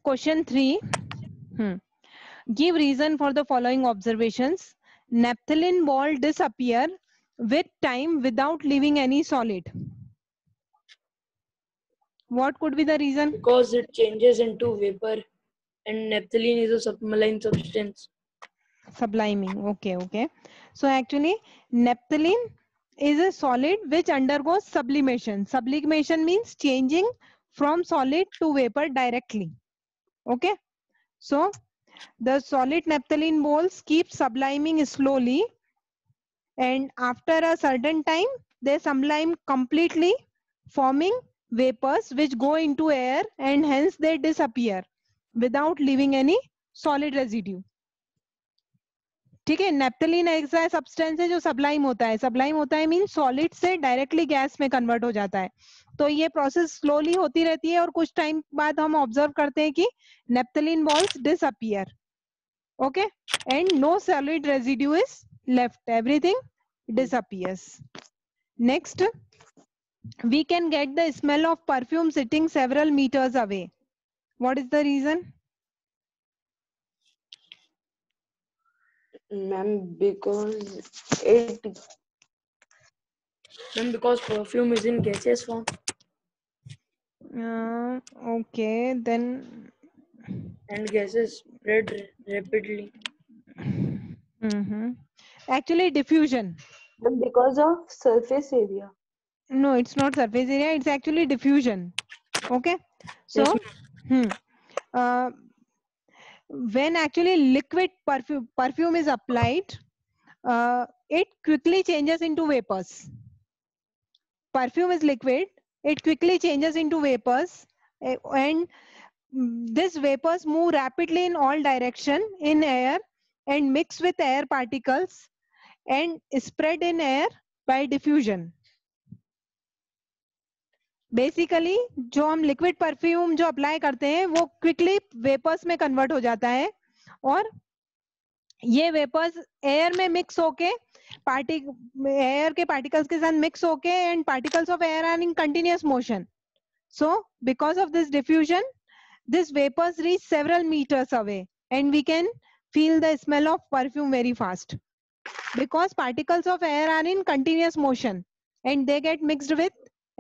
Question 3. Give reason for the following observations. Naphthalene ball disappear with time without leaving any solid. What could be the reason? Because it changes into vapor, and naphthalene is a submarine substance. Subliming. Okay. So actually, naphthalene is a solid which undergoes sublimation. Sublimation means changing from solid to vapor directly. Okay. So the solid naphthalene balls keep subliming slowly, and after a certain time they sublime completely, forming vapors which go into air, and hence they disappear without leaving any solid residue. ठीक है. Naphthalene ऐसा substance है जो sublime होता है. Sublime होता है mean solid से डायरेक्टली गैस में कन्वर्ट हो जाता है. तो ये प्रोसेस स्लोली होती रहती है और कुछ टाइम बाद हम ऑब्जर्व करते हैं कि naphthalene balls disappear. Okay. And no solid residue is left. Everything disappears. Next, we can get the smell of perfume sitting several meters away. What is the reason? Ma'am, because perfume is in gaseous form. Okay, then. And gases spread rapidly. Actually, diffusion. Because of surface area. No, it's not surface area. It's actually diffusion. Okay. So, when actually liquid perfume is applied, it quickly changes into vapors. Perfume is liquid. It quickly changes into vapors, and these vapors move rapidly in all direction in air and mix with air particles and spread in air by diffusion. Basically जो हम liquid perfume जो apply करते हैं वो quickly vapours में convert हो जाता है, और ये वेपर्स एयर में मिक्स होके एयर के पार्टिकल्स के साथ मिक्स होके, and particles of air are in continuous motion. So because of this diffusion this vapours reach several metres away, and we can feel the smell of perfume very fast because particles of air are in continuous motion and they get mixed with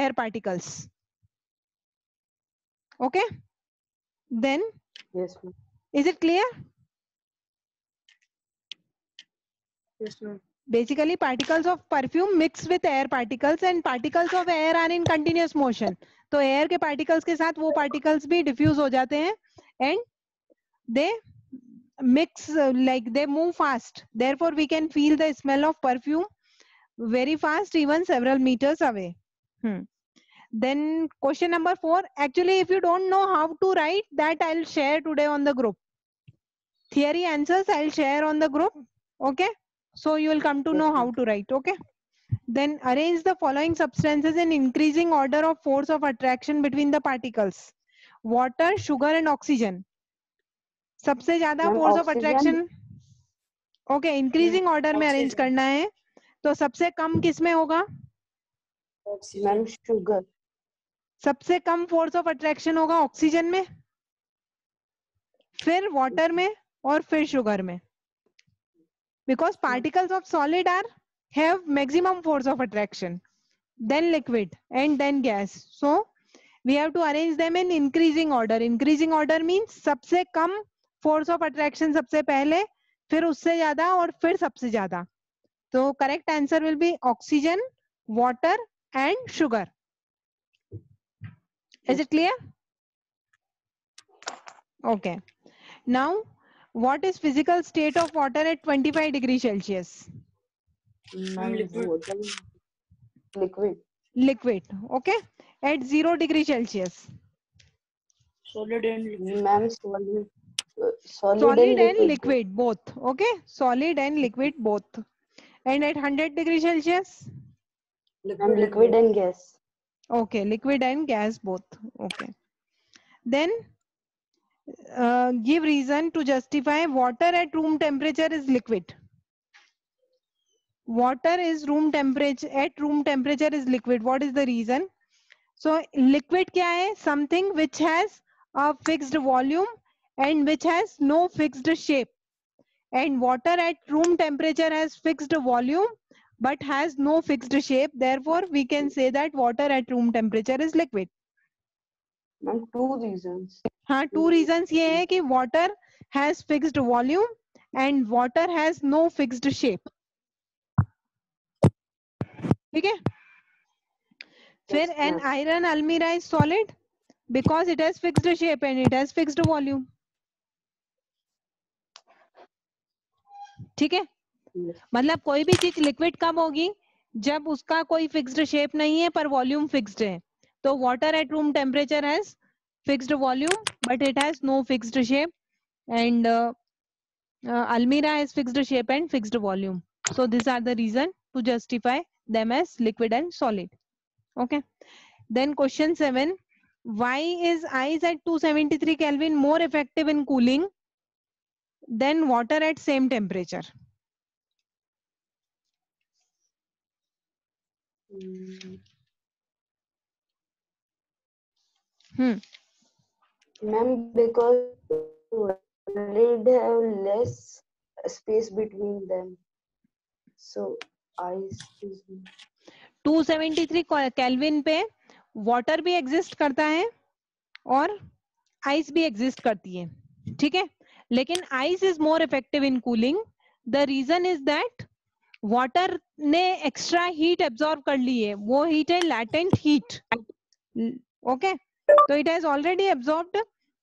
air particles. Okay, then Yes, ma'am. is it clear? Yes, ma'am. Basically particles of perfume mix with air particles and particles of air are in continuous motion. तो air के particles के साथ वो particles भी diffuse हो जाते हैं and they mix, like they move fast. Therefore we can feel the smell of perfume very fast, even several meters away. Then question number 4. Actually, if you don't know how to write that, I'll share today on the group. Theory answers I'll share on the group. Okay. So you will come to know how to write. Okay. Then arrange the following substances in increasing order of force of attraction between the particles. Water, sugar and oxygen. सबसे ज्यादा force of attraction. Okay, increasing order में arrange करना है. तो सबसे कम किस में होगा? Ma'am, sugar. सबसे कम force of attraction होगा ऑक्सीजन में, फिर वाटर में और फिर शुगर में. Because particles of solid are have maximum force of attraction, then liquid and then gas. So we have to arrange them in increasing order. Increasing order means सबसे कम force of attraction सबसे पहले, फिर उससे ज्यादा और फिर सबसे ज्यादा. तो correct answer will be oxygen, water and sugar. Is it clear? Okay. Now, what is physical state of water at 25 degrees Celsius? Liquid. Liquid. Okay. At 0 degrees Celsius. Solid and liquid. Ma'am, solid and liquid both. Okay. Solid and liquid both. And at 100 degrees Celsius? Liquid and gas. Okay. Liquid and gas both. Okay. Then give reason to justify water at room temperature is liquid. Water is room temperature, at room temperature is liquid. What is the reason? So liquid क्या है? Something which has a fixed volume and which has no fixed shape. And water at room temperature has fixed volume but has no fixed shape. Therefore, we can say that water at room temperature is liquid. Ma'am, two reasons. हाँ, two reasons ये है कि water has fixed volume and water has no fixed shape. ठीक है? फिर Yes, an ma'am. iron almirah is solid because it has fixed shape and it has fixed volume. ठीक है? Yes. मतलब कोई भी चीज लिक्विड कब होगी जब उसका कोई फिक्स्ड शेप नहीं है पर वॉल्यूम फिक्स्ड है. तो water at room temperature has fixed volume but it has no fixed shape and almirah has fixed shape and fixed volume. So these are the reason to justify them as liquid and solid. Okay. Then question 7. Why is ice at 273 Kelvin more effective in cooling than water at same temperature? Ma'am, because solid have less space between them. So ice is 273 kelvin पे water भी exist करता है और ice भी exist करती है. ठीक है, लेकिन ice is more effective in cooling. The reason is that water ने एक्स्ट्रा हीट एब्जॉर्ब कर ली है. वो हीट है latent heat. Okay, so it has already absorbed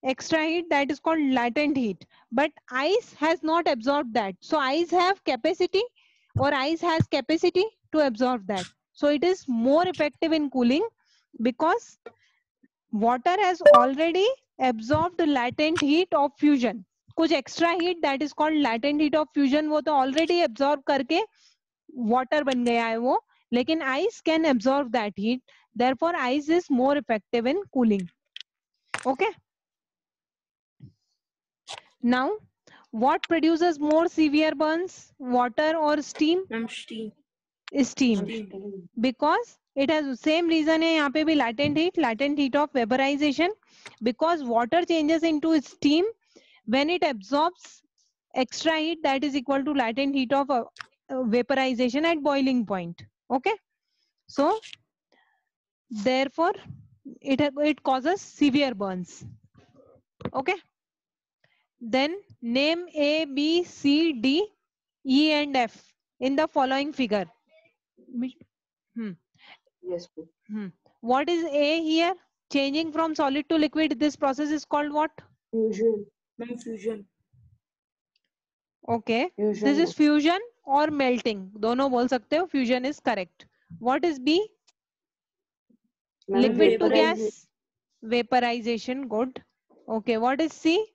extra heat, that is called latent heat, but ice has not absorbed that. So ice have capacity or ice has capacity to absorb that, so it is more effective in cooling because water has already absorbed latent heat of fusion. कुछ extra heat that is called latent heat of fusion वो तो already absorb करके water बन गया है वो, लेकिन ice can absorb that heat. Therefore, ice is more effective in cooling. Okay. Now, what produces more severe burns, water or steam? Ma'am, steam. Steam. steam. Because it has the same reason है यहाँ पे भी latent heat of vaporization. Because water changes into steam when it absorbs extra heat that is equal to latent heat of vaporization at boiling point. Okay. So, therefore, it causes severe burns. Okay. Then name A, B, C, D, E and F in the following figure. Yes, ma'am. What is A here? Changing from solid to liquid. This process is called what? Fusion. Ma'am, fusion. Okay. Fusion. This is fusion or melting. दोनों बोल सकते हो. Fusion is correct. What is B? Ma'am, Liquid to vaporization. gas. Vaporization. Good. Okay. What is C?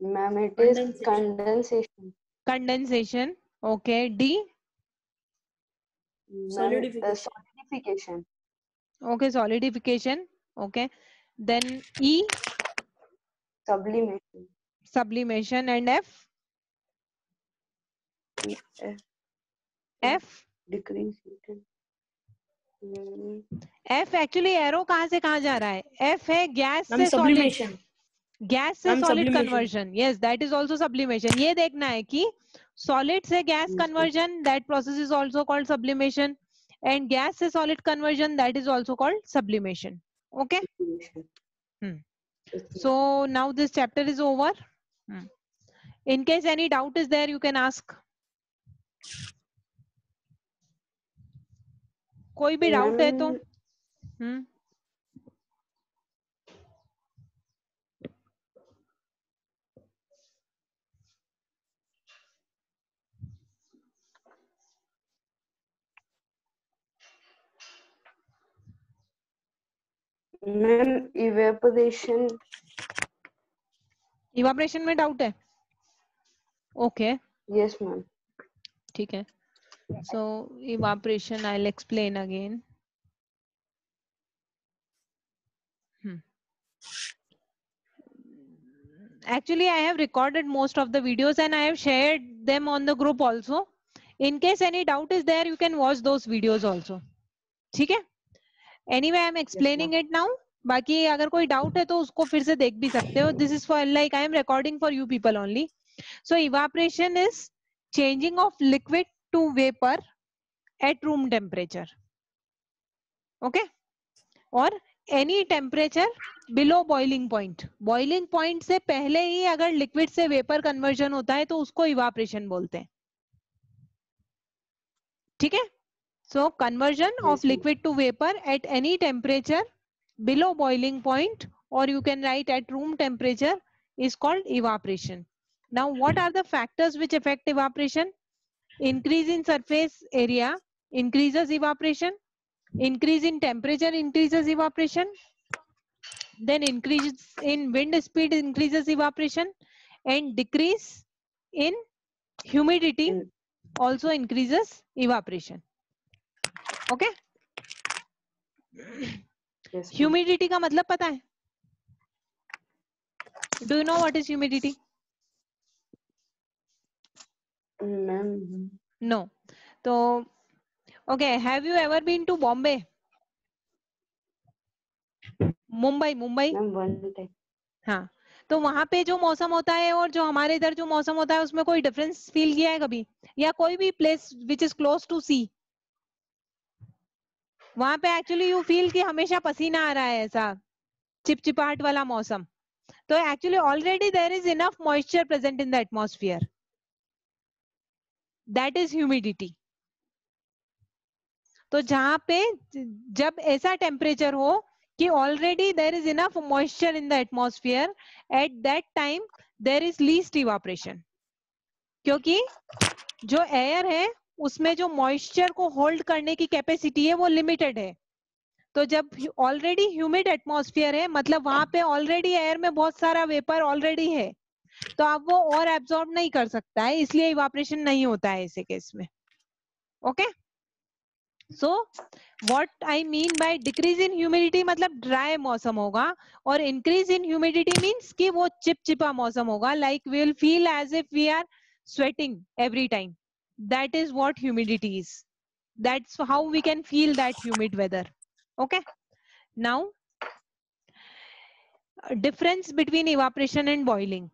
Ma'am, it is Condensation. condensation. Condensation. Okay. D? Ma'am, Solidification. solidification. Okay. Solidification. Okay. Then E? Sublimation. Sublimation. And F? F. F? Decrease heat. F actually arrow कहां से कहां जा रहा है? F है gas Ma'am, से solid, sublimation. Gas से Ma'am, solid sublimation. Conversion. Yes, that is also sublimation. ये देखना है कि सॉलिड से gas Yes, conversion, that process is also called sublimation, and gas से solid conversion, that is also called sublimation. Okay, so now this chapter is over. In case any doubt is there, you can ask. कोई भी doubt है तो Ma'am, evaporation. Evaporation में doubt है? Okay, Yes, ma'am. ठीक है. So evaporation I'll explain again. Actually, I have recorded most of the videos and I have shared them on the group also. In case any doubt is there, you can watch those videos also. ठीक है? Anyway, I am explaining it now. बाकी अगर कोई doubt है तो उसको फिर से देख भी सकते हो. This is for like I am recording for you people only. So evaporation is changing of liquid to vapour at room temperature. Okay, or any temperature below boiling point. Boiling point से पहले ही अगर liquid से vapor conversion होता है तो उसको evaporation बोलते हैं. ठीक है? So conversion Yes, of liquid to vapor at any temperature below boiling point, or you can write at room temperature, is called evaporation. Now what are the factors which affect evaporation? Increase in surface area increases evaporation. Increase in temperature increases evaporation. Then increase in wind speed increases evaporation, and decrease in humidity Mm. also increases evaporation. Okay. Yes, ma'am. Humidity का मतलब पता है? Do you know what is humidity? Ma'am, No. So, okay. Have you ever been to Bombay? Mumbai ma'am, one time. हाँ, तो वहां पे जो मौसम होता है और जो हमारे इधर जो मौसम होता है उसमें कोई डिफरेंस फील किया है कभी? या कोई भी place which is close to sea, वहां पे एक्चुअली यू फील कि हमेशा पसीना आ रहा है, ऐसा चिपचिपाहट वाला मौसम. तो actually already there is enough moisture present in the atmosphere, that is humidity. तो जहां पे जब ऐसा टेम्परेचर हो कि already there is enough moisture in the atmosphere, at that time there is least evaporation. क्योंकि जो एयर है उसमें जो मॉइस्चर को होल्ड करने की कैपेसिटी है वो लिमिटेड है. तो जब ऑलरेडी ह्यूमिड एटमॉस्फेयर है, मतलब वहां पे ऑलरेडी एयर में बहुत सारा वेपर ऑलरेडी है, तो अब वो और एब्जॉर्ब नहीं कर सकता है, इसलिए इवापोरेशन नहीं होता है ऐसे केस में. Okay. So what I mean by decrease in humidity, मतलब ड्राई मौसम होगा, और इंक्रीज इन ह्यूमिडिटी मीन्स कि वो चिपचिपा मौसम होगा, like we will feel as if we are sweating every time. That is what humidity is. That's how we can feel that humid weather. Okay. Now difference between evaporation and boiling.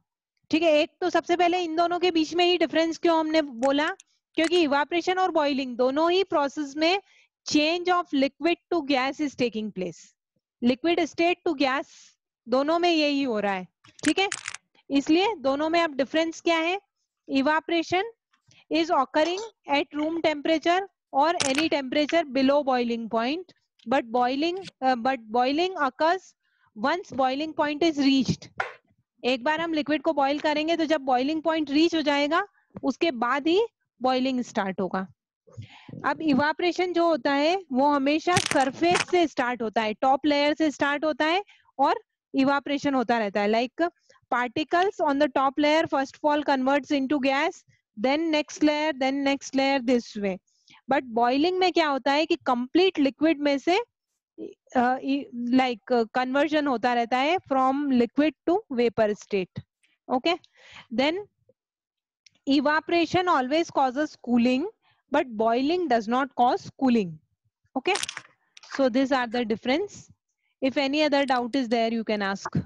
ठीक है, एक तो सबसे पहले इन दोनों के बीच में ही difference क्यों हमने बोला? क्योंकि इवापोरेशन और बॉइलिंग दोनों ही प्रोसेस में change of liquid to gas is taking place. Liquid state to gas दोनों में यही हो रहा है. ठीक है, इसलिए दोनों में अब डिफरेंस क्या है? Evaporation is occurring at room temperature or any temperature below boiling point, but boiling occurs once boiling point is reached. एक बार हम लिक्विड को बॉईल करेंगे तो जब बॉइलिंग पॉइंट रीच हो जाएगा उसके बाद ही बॉइलिंग स्टार्ट होगा. अब इवापोरेशन जो होता है वो हमेशा सरफेस से स्टार्ट होता है, टॉप लेयर से स्टार्ट होता है और इवापोरेशन होता रहता है. Like particles on the top layer first of all converts into gas, then next layer this way. But boiling में क्या होता है कि complete liquid में से conversion होता रहता है from liquid to vapor state. Okay, then evaporation always causes cooling, but boiling does not cause cooling. Okay, so these are the difference. If any other doubt is there, you can ask.